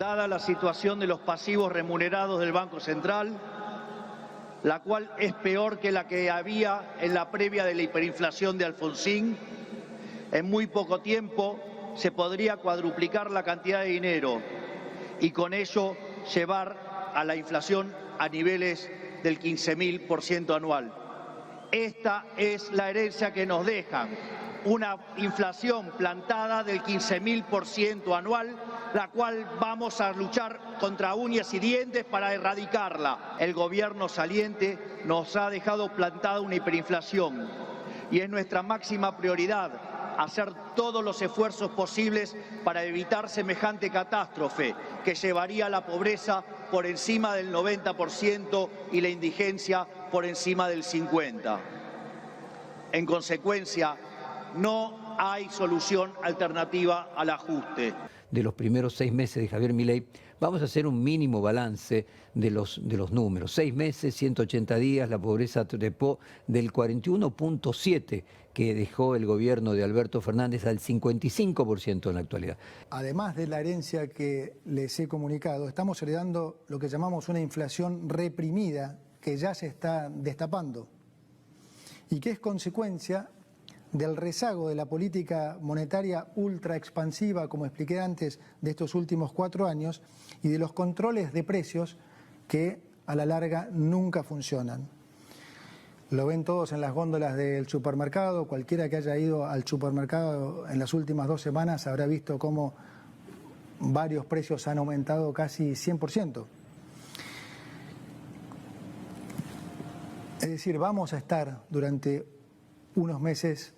Dada la situación de los pasivos remunerados del Banco Central, la cual es peor que la que había en la previa de la hiperinflación de Alfonsín, en muy poco tiempo se podría cuadruplicar la cantidad de dinero y con ello llevar a la inflación a niveles del 15.000% anual. Esta es la herencia que nos dejan, una inflación plantada del 15.000% anual, la cual vamos a luchar contra uñas y dientes para erradicarla. El gobierno saliente nos ha dejado plantada una hiperinflación y es nuestra máxima prioridad hacer todos los esfuerzos posibles para evitar semejante catástrofe que llevaría a la pobreza por encima del 90% y la indigencia por encima del 50%. En consecuencia, no hay solución alternativa al ajuste. De los primeros 6 meses de Javier Milei, vamos a hacer un mínimo balance de los números. 6 meses, 180 días, la pobreza trepó del 41.7% que dejó el gobierno de Alberto Fernández al 55% en la actualidad. Además de la herencia que les he comunicado, estamos heredando lo que llamamos una inflación reprimida que ya se está destapando y que es consecuencia del rezago de la política monetaria ultra expansiva, como expliqué antes, de estos últimos 4 años, y de los controles de precios que a la larga nunca funcionan. Lo ven todos en las góndolas del supermercado. Cualquiera que haya ido al supermercado en las últimas 2 semanas habrá visto cómo varios precios han aumentado casi 100%. Es decir, vamos a estar durante unos meses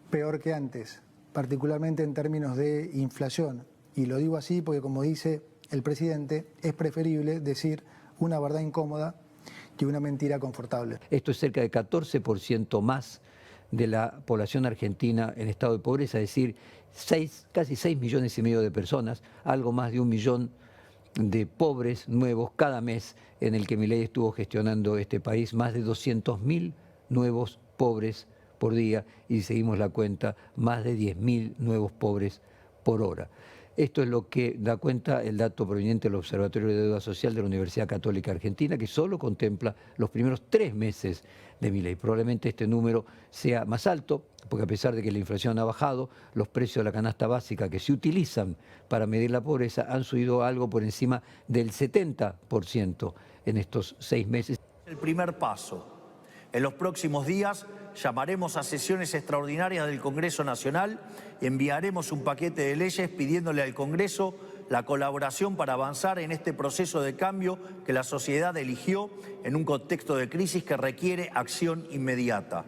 peor que antes, particularmente en términos de inflación. Y lo digo así porque, como dice el presidente, es preferible decir una verdad incómoda que una mentira confortable. Esto es cerca de 14% más de la población argentina en estado de pobreza, es decir, casi 6,5 millones de personas, algo más de 1 millón de pobres nuevos cada mes en el que Milei estuvo gestionando este país, más de 200.000 nuevos pobres por día y si seguimos la cuenta, más de 10.000 nuevos pobres por hora. Esto es lo que da cuenta el dato proveniente del Observatorio de Deuda Social de la Universidad Católica Argentina, que solo contempla los primeros 3 meses de Milei. Probablemente este número sea más alto, porque a pesar de que la inflación ha bajado, los precios de la canasta básica que se utilizan para medir la pobreza han subido algo por encima del 70% en estos 6 meses. El primer paso. En los próximos días llamaremos a sesiones extraordinarias del Congreso Nacional y enviaremos un paquete de leyes pidiéndole al Congreso la colaboración para avanzar en este proceso de cambio que la sociedad eligió en un contexto de crisis que requiere acción inmediata.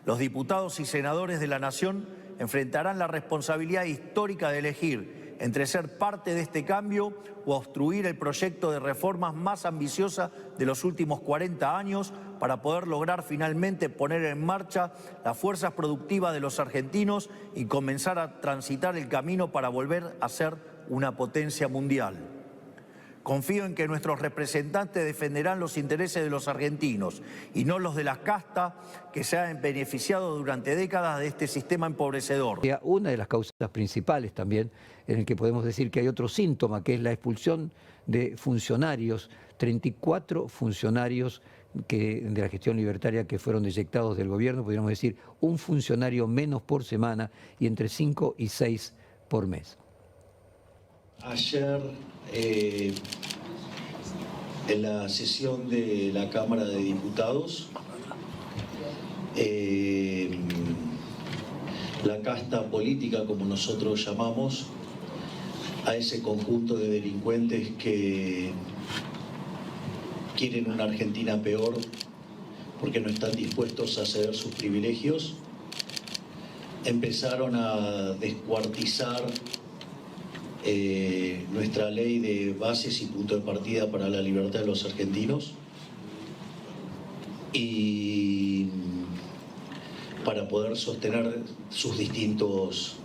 Los diputados y senadores de la Nación enfrentarán la responsabilidad histórica de elegir entre ser parte de este cambio o obstruir el proyecto de reformas más ambiciosa de los últimos 40 años para poder lograr finalmente poner en marcha las fuerzas productivas de los argentinos y comenzar a transitar el camino para volver a ser una potencia mundial. Confío en que nuestros representantes defenderán los intereses de los argentinos y no los de la casta que se han beneficiado durante décadas de este sistema empobrecedor. Una de las causas principales también, en el que podemos decir que hay otro síntoma, que es la expulsión de funcionarios, 34 funcionarios de la gestión libertaria que fueron deyectados del gobierno, podríamos decir un funcionario menos por semana y entre 5 y 6 por mes. Ayer, en la sesión de la Cámara de Diputados, la casta política, como nosotros llamamos, a ese conjunto de delincuentes que quieren una Argentina peor porque no están dispuestos a ceder sus privilegios, empezaron a descuartizar nuestra ley de bases y punto de partida para la libertad de los argentinos, y para poder sostener sus distintos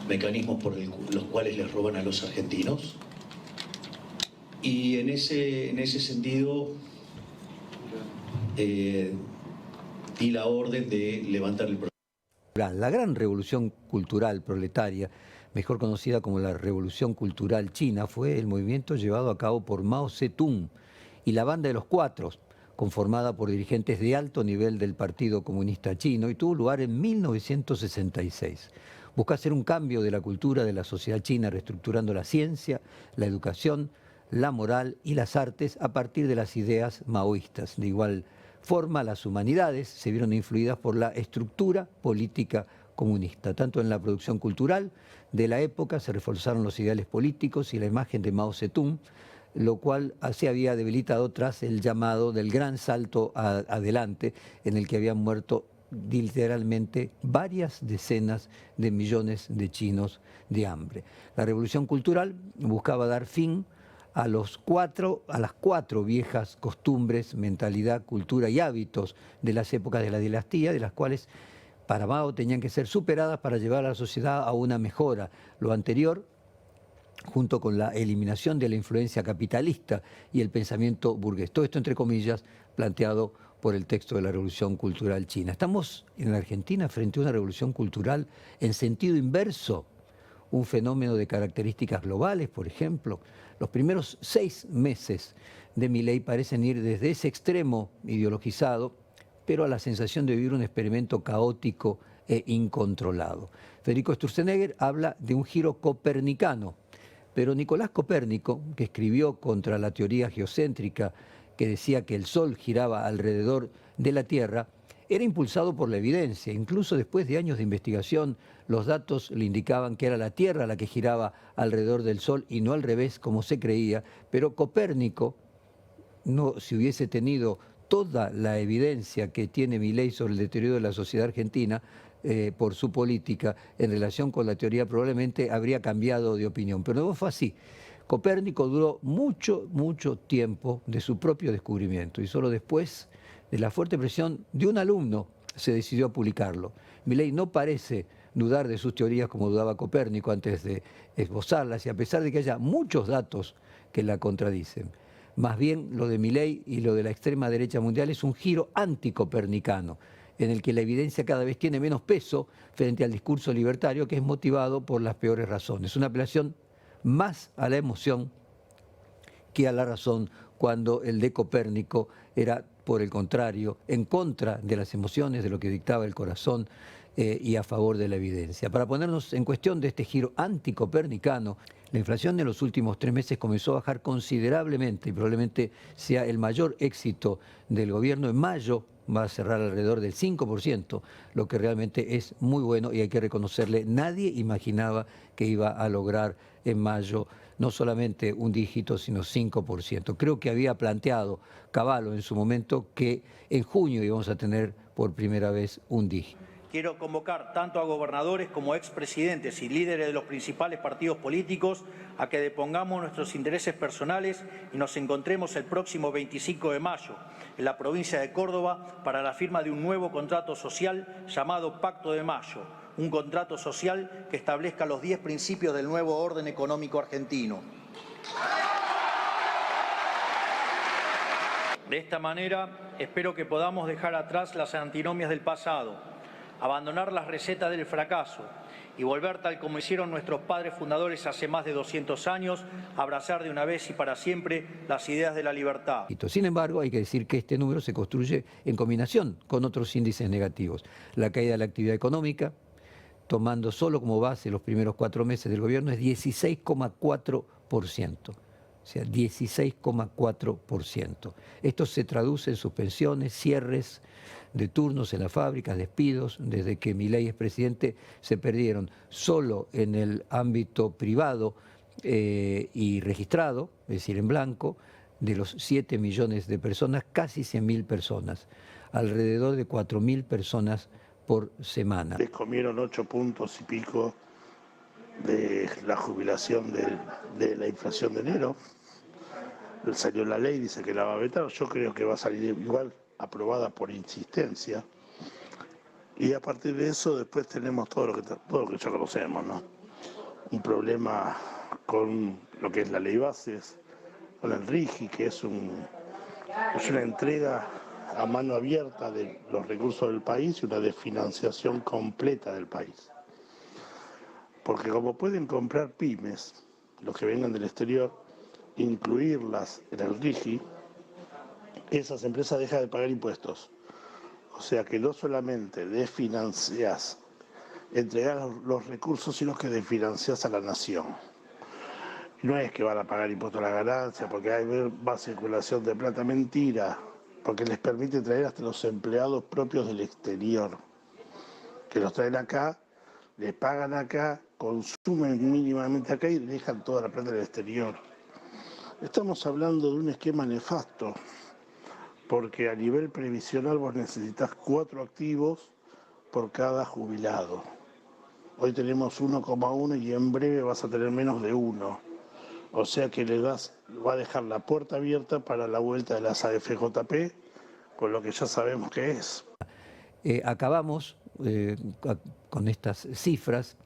mecanismos por los cuales les roban a los argentinos. Y en ese sentido di la orden de levantar el proyecto. La gran revolución cultural proletaria mejor conocida como la Revolución Cultural China, fue el movimiento llevado a cabo por Mao Zedong y la Banda de los Cuatro, conformada por dirigentes de alto nivel del Partido Comunista Chino, y tuvo lugar en 1966. Busca hacer un cambio de la cultura de la sociedad china, reestructurando la ciencia, la educación, la moral y las artes a partir de las ideas maoístas. De igual forma, las humanidades se vieron influidas por la estructura política comunista. Tanto en la producción cultural de la época se reforzaron los ideales políticos y la imagen de Mao Zedong, lo cual se había debilitado tras el llamado del gran salto adelante, en el que habían muerto literalmente varias decenas de millones de chinos de hambre. La revolución cultural buscaba dar fin a las cuatro viejas costumbres, mentalidad, cultura y hábitos de las épocas de la dinastía, de las cuales para Mao tenían que ser superadas para llevar a la sociedad a una mejora. Lo anterior, junto con la eliminación de la influencia capitalista y el pensamiento burgués. Todo esto, entre comillas, planteado por el texto de la Revolución Cultural China. Estamos en la Argentina frente a una revolución cultural en sentido inverso, un fenómeno de características globales, por ejemplo. Los primeros 6 meses de Milei parecen ir desde ese extremo ideologizado, pero a la sensación de vivir un experimento caótico e incontrolado. Federico Sturzenegger habla de un giro copernicano, pero Nicolás Copérnico, que escribió contra la teoría geocéntrica que decía que el Sol giraba alrededor de la Tierra, era impulsado por la evidencia. Incluso después de años de investigación, los datos le indicaban que era la Tierra la que giraba alrededor del Sol y no al revés, como se creía. Pero Copérnico, si hubiese tenido toda la evidencia que tiene Milei sobre el deterioro de la sociedad argentina, por su política en relación con la teoría, probablemente habría cambiado de opinión. Pero no fue así. Copérnico duró mucho tiempo de su propio descubrimiento y solo después de la fuerte presión de un alumno se decidió a publicarlo. Milei no parece dudar de sus teorías como dudaba Copérnico antes de esbozarlas, y a pesar de que haya muchos datos que la contradicen. Más bien, lo de Milei y lo de la extrema derecha mundial es un giro anticopernicano, en el que la evidencia cada vez tiene menos peso frente al discurso libertario, que es motivado por las peores razones. Una apelación más a la emoción que a la razón, cuando el de Copérnico era, por el contrario, en contra de las emociones, de lo que dictaba el corazón, y a favor de la evidencia. Para ponernos en cuestión de este giro anticopernicano, la inflación en los últimos 3 meses comenzó a bajar considerablemente y probablemente sea el mayor éxito del gobierno. En mayo va a cerrar alrededor del 5%, lo que realmente es muy bueno y hay que reconocerle. Nadie imaginaba que iba a lograr en mayo no solamente un dígito, sino 5%. Creo que había planteado Cavallo en su momento que en junio íbamos a tener por primera vez un dígito. Quiero convocar tanto a gobernadores como expresidentes y líderes de los principales partidos políticos a que depongamos nuestros intereses personales y nos encontremos el próximo 25 de mayo en la provincia de Córdoba para la firma de un nuevo contrato social llamado Pacto de Mayo, un contrato social que establezca los 10 principios del nuevo orden económico argentino. De esta manera, espero que podamos dejar atrás las antinomias del pasado, abandonar las recetas del fracaso y volver, tal como hicieron nuestros padres fundadores hace más de 200 años, a abrazar de una vez y para siempre las ideas de la libertad. Sin embargo, hay que decir que este número se construye en combinación con otros índices negativos. La caída de la actividad económica, tomando solo como base los primeros 4 meses del gobierno, es 16,4%. O sea, 16,4%. Esto se traduce en suspensiones, cierres de turnos en las fábricas, despidos. Desde que Milei es presidente se perdieron solo en el ámbito privado y registrado, es decir, en blanco, de los 7 millones de personas, casi 100.000 personas, alrededor de 4.000 personas por semana. Les comieron 8 puntos y pico de la jubilación de la inflación de enero. Salió la ley, dice que la va a vetar. Yo creo que va a salir igual, aprobada por insistencia. Y a partir de eso después tenemos todo lo que ya conocemos, ¿no? Un problema con lo que es la ley bases, con el RIGI, que es una entrega a mano abierta de los recursos del país y una desfinanciación completa del país. Porque como pueden comprar pymes, los que vengan del exterior, incluirlas en el RIGI, esas empresas dejan de pagar impuestos. O sea que no solamente desfinancias, entregar los recursos, sino que desfinancias a la nación. No es que van a pagar impuestos a la ganancia, porque hay más circulación de plata, mentira, porque les permite traer hasta los empleados propios del exterior, que los traen acá, les pagan acá, consumen mínimamente acá y dejan toda la plata en el exterior. Estamos hablando de un esquema nefasto, porque a nivel previsional vos necesitas 4 activos por cada jubilado. Hoy tenemos 1,1 y en breve vas a tener menos de 1. O sea que va a dejar la puerta abierta para la vuelta de las AFJP, con lo que ya sabemos que es. Acabamos con estas cifras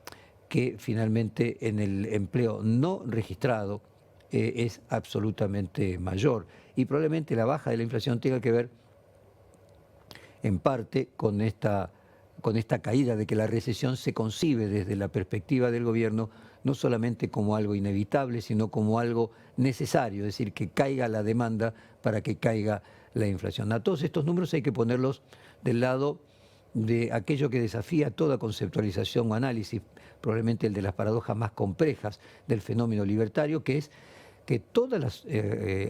que finalmente en el empleo no registrado es absolutamente mayor. Y probablemente la baja de la inflación tenga que ver en parte con esta caída de que la recesión se concibe desde la perspectiva del gobierno no solamente como algo inevitable, sino como algo necesario, es decir, que caiga la demanda para que caiga la inflación. A todos estos números hay que ponerlos del lado de aquello que desafía toda conceptualización o análisis, probablemente el de las paradojas más complejas del fenómeno libertario, que es que todas las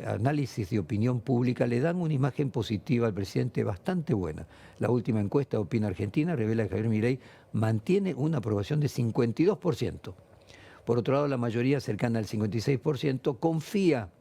análisis de opinión pública le dan una imagen positiva al presidente bastante buena. La última encuesta de Opina Argentina revela que Javier Milei mantiene una aprobación de 52%. Por otro lado, la mayoría, cercana al 56%, confía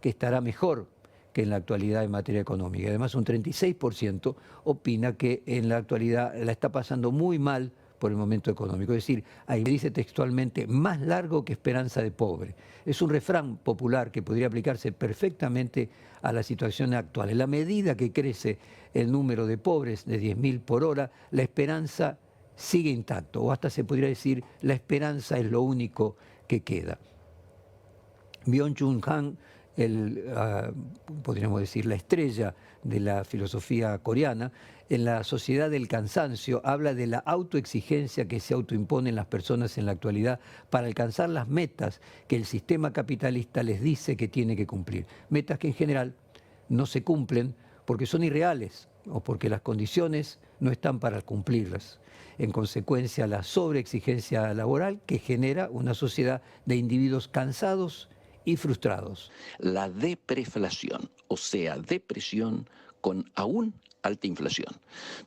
que estará mejor que en la actualidad en materia económica. Y además, un 36% opina que en la actualidad la está pasando muy mal por el momento económico. Es decir, ahí dice textualmente, más largo que esperanza de pobre. Es un refrán popular que podría aplicarse perfectamente a la situación actual. En la medida que crece el número de pobres de 10.000 por hora, la esperanza sigue intacto, o hasta se podría decir, la esperanza es lo único que queda. Byung-Chul Han, podríamos decir, la estrella de la filosofía coreana, en La sociedad del cansancio habla de la autoexigencia que se autoimponen las personas en la actualidad para alcanzar las metas que el sistema capitalista les dice que tiene que cumplir. Metas que en general no se cumplen porque son irreales o porque las condiciones no están para cumplirlas. En consecuencia, la sobreexigencia laboral que genera una sociedad de individuos cansados y frustrados. La depreflación, o sea, depresión con aún alta inflación,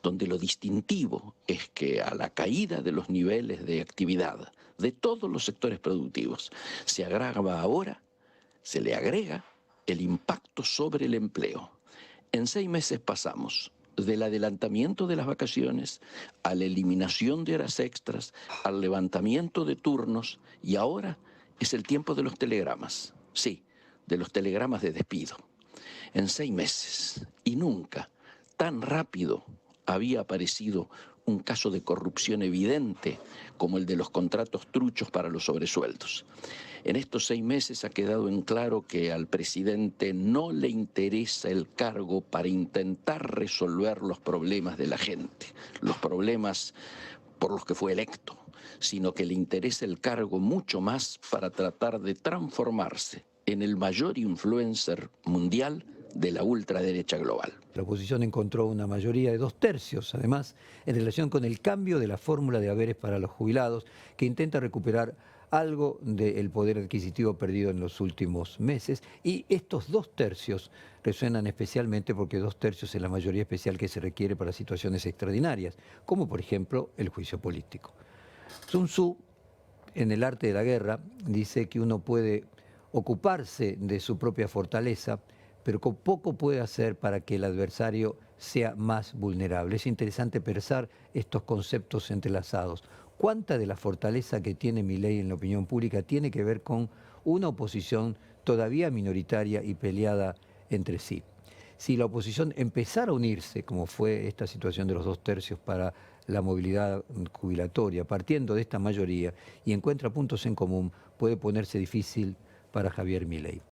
donde lo distintivo es que a la caída de los niveles de actividad de todos los sectores productivos se agrava ahora, se le agrega el impacto sobre el empleo. En 6 meses pasamos del adelantamiento de las vacaciones a la eliminación de horas extras, al levantamiento de turnos, y ahora es el tiempo de los telegramas. Sí, de los telegramas de despido. En 6 meses, y nunca tan rápido había aparecido un caso de corrupción evidente como el de los contratos truchos para los sobresueldos. En estos 6 meses ha quedado en claro que al presidente no le interesa el cargo para intentar resolver los problemas de la gente, los problemas por los que fue electo, sino que le interesa el cargo mucho más para tratar de transformarse en el mayor influencer mundial de la ultraderecha global. La oposición encontró una mayoría de 2/3, además, en relación con el cambio de la fórmula de haberes para los jubilados, que intenta recuperar algo del poder adquisitivo perdido en los últimos meses, y estos 2/3 resuenan especialmente porque 2/3 es la mayoría especial que se requiere para situaciones extraordinarias, como por ejemplo el juicio político. Sun Tzu, en El arte de la guerra, dice que uno puede ocuparse de su propia fortaleza, pero poco puede hacer para que el adversario sea más vulnerable. Es interesante pensar estos conceptos entrelazados. ¿Cuánta de la fortaleza que tiene Milei en la opinión pública tiene que ver con una oposición todavía minoritaria y peleada entre sí? Si la oposición empezara a unirse, como fue esta situación de los 2/3 para la movilidad jubilatoria, partiendo de esta mayoría, y encuentra puntos en común, puede ponerse difícil para Javier Milei.